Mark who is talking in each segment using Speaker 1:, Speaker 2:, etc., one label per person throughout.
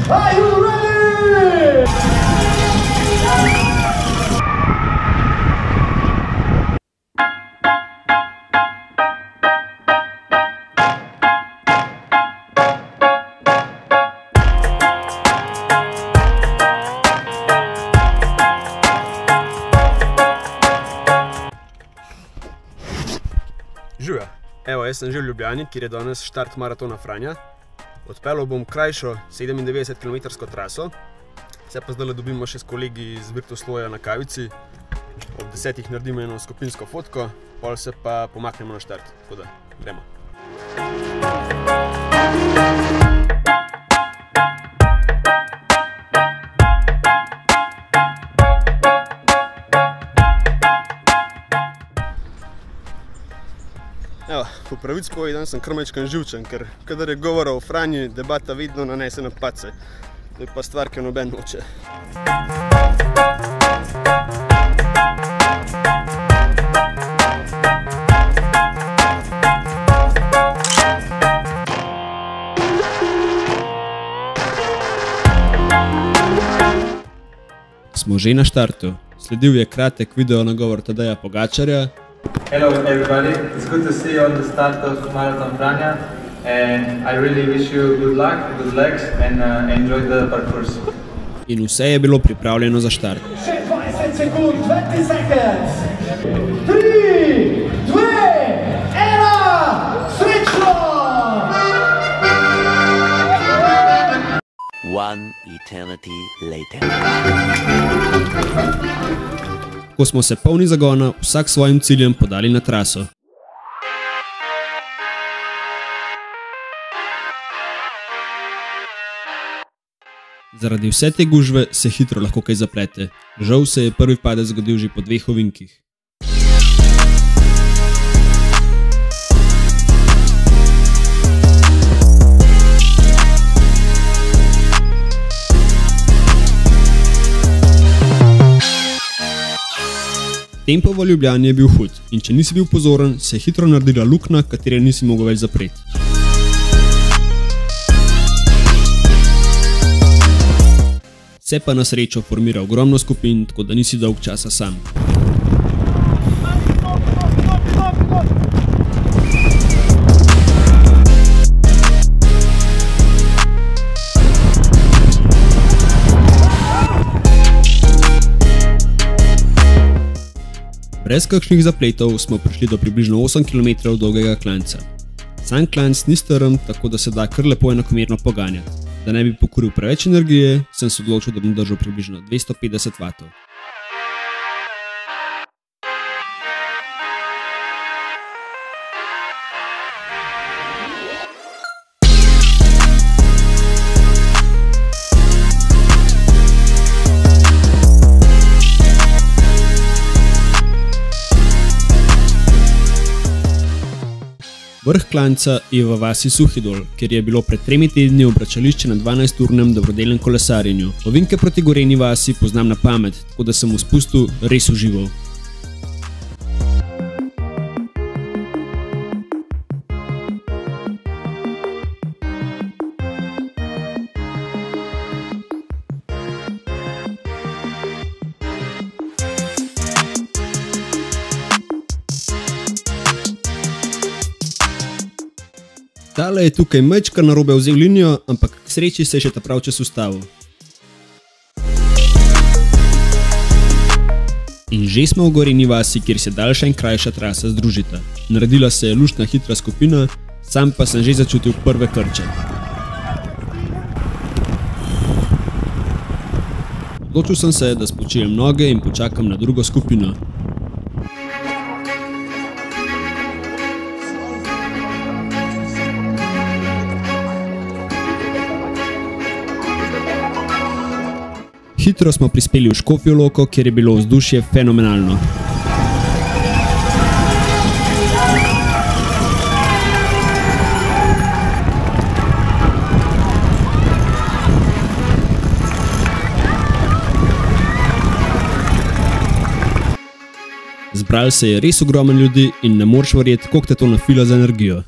Speaker 1: Are you ready?
Speaker 2: Živja. Evo, jaz sem že v Ljubljani, kjer je danes štart maratona Franja. Odpeljal bom krajšo 97 km traso. Se pa zdaj dobimo še s kolegi iz Virtusloja na kavici. Ob 10 naredimo eno skupinsko fotko, pol se pa pomaknemo na štart. Tako da, gremo. Evo, po pravici povedano sem kar majčkan živčen, ker kadar je govora o Franji, debata vedno nanese na padce. To je pa stvar, ki jo noben noče. Smo že na štartu. Sledil je kratek video nagovor Tadeja Pogačarja.
Speaker 3: Hello everybody, it's good to see you on the start of Marathon Franja, and I really wish you good luck, good legs and enjoy the parcours.
Speaker 2: In vse je bilo pripravljeno za štart.
Speaker 1: Še 20 sekund, 20 seconds. 3, 2, 1, srečno!
Speaker 4: One eternity later.
Speaker 2: Ko smo se polni zagona, vsak svojim ciljem podali na traso. Zaradi vse te gužve se hitro lahko kaj zaplete. Žal se je prvi padec zgodil že po 2 ovinkih. Tempo v Ljubljani je bil hud in če nisi bil pozoren, se je hitro naredila luknja, katere nisi mogel več zapreti. Se pa na srečo formira ogromno skupin, tako da nisi dolg časa sam. Brez kakšnih zapletov smo prišli do približno 8 km dolgega klanca. Sam klanc ni strm, tako da se da kar lepo enakomerno poganjati. Da ne bi pokuril preveč energije, sem se odločil, da bom držal približno 250 W. Vrh klanca je v vasi Suhidol, kjer je bilo pred 3 tedni obračališče na 12-urnem dobrodelnem kolesarjenju. Ovinke proti Gorenji vasi poznam na pamet, tako da sem v spustu res užival. Tale je tukaj majčka narobe vzel linijo, ampak k sreči se je še ta prav čas ustavil. In že smo v Gorenji vasi, kjer se daljša in krajša trasa združita. Naredila se je luštna hitra skupina, sam pa sem že začutil prve krče. Odločil sem se, da spočijem noge in počakam na drugo skupino. Hitro smo prispeli v Škofjo Loko, kjer je bilo vzdušje fenomenalno. Zbrali se je res ogromen ljudi in ne moreš verjeti, koliko te to nafila za energijo.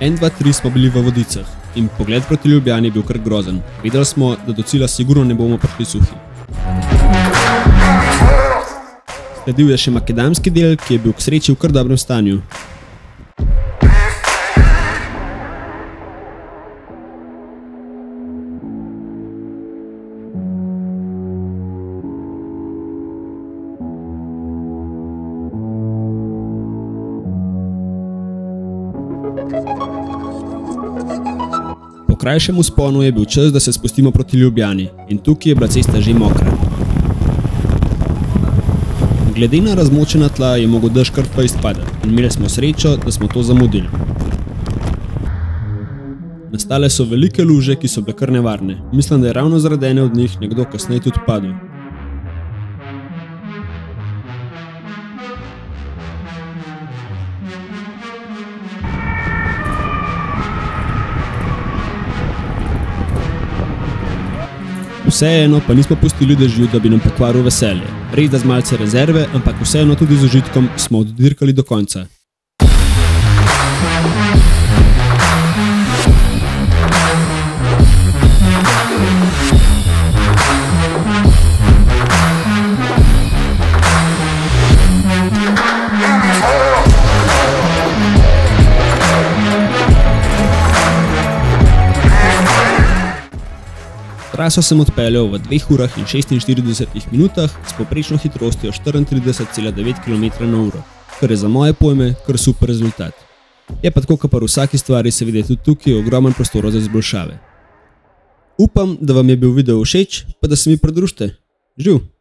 Speaker 2: 1, 2, 3 smo bili v Vodicah in pogled proti Ljubljani je bil kar grozen. Vedeli smo, da do cilja sigurno ne bomo prišli suhi. Sledil je še makadamski del, ki je bil k sreči v kar dobrem stanju. Po krajšem vzponu je bil čas, da se spustimo proti Ljubljani in tukaj je bila cesta že mokra. Glede na razmočena tla je mogel dež kar fejst padati in imeli smo srečo, da smo to zamudili. Nastale so velike luže, ki so bile kar nevarne. Mislim, da je ravno zaradi ene od njih nekdo kasneje tudi padel. Vseeno pa nismo pustili dežju, da bi nam pokvaril veselje. Res da z malce rezerve, ampak vseeno tudi z užitkom smo oddirkali do konca. Traso sem odpeljal v 2 urah in 46 minutah s povprečno hitrostjo 34,9 km/h, kar je za moje pojme kar super rezultat. Je pa tako, kot pri vsaki stvari se vidi tudi tukaj ogromen prostor za izboljšave. Upam, da vam je bil video všeč, pa da se mi pridružite. Živ!